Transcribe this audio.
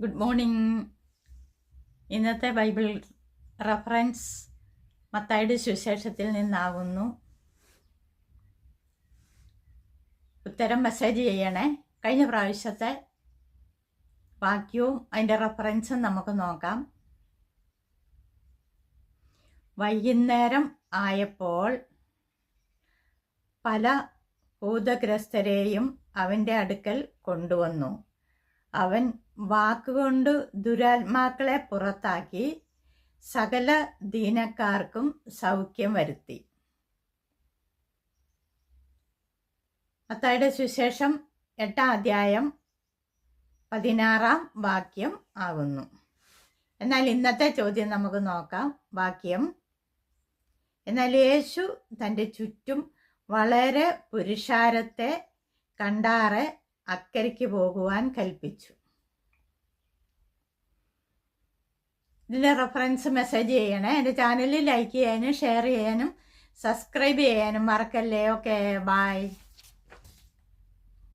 Good morning. ഇന്നത്തെ Bible reference മത്തായിയുടെ സുവിശേഷത്തിൽ നിന്നാകുന്നു. ഉത്തരം മെസ്സേജ് ചെയ്യണേ. കഴിഞ്ഞ പ്രാവശ്യത്തെ വാക്യവും അതിൻ്റെ റഫറൻസും നമുക്ക് നോക്കാം. വൈകുന്നേരം ആയപ്പോൾ പല ഭൂതഗ്രസ്തരെയും അവൻ്റെ അടുക്കൽ കൊണ്ടുവന്നു. അവൻ വാക്കുകൊണ്ട് ദുരാത്മാക്കളെ പുറത്താക്കി സകല ദീനക്കാർക്കും സൗഖ്യം വരുത്തി. മത്തായിയുടെ സുവിശേഷം 8-ാം അധ്യായം 16-ാം വാക്യം ആകുന്നു. എന്നാൽ ഇന്നത്തെ ചോദ്യം നമുക്ക് നോക്കാം. വാക്യം: എന്നാൽ യേശു തൻ്റെ ചുറ്റും വളരെ പുരുഷാരത്തെ കണ്ടാറെ അക്കരയ്ക്ക് പോകുവാൻ കൽപ്പിച്ചു. ഇതിൻ്റെ റെഫറൻസ് മെസ്സേജ് ചെയ്യണേ. എൻ്റെ ചാനലിൽ ലൈക്ക് ചെയ്യാനും ഷെയർ ചെയ്യാനും സബ്സ്ക്രൈബ് ചെയ്യാനും മറക്കല്ലേ. Okay, by.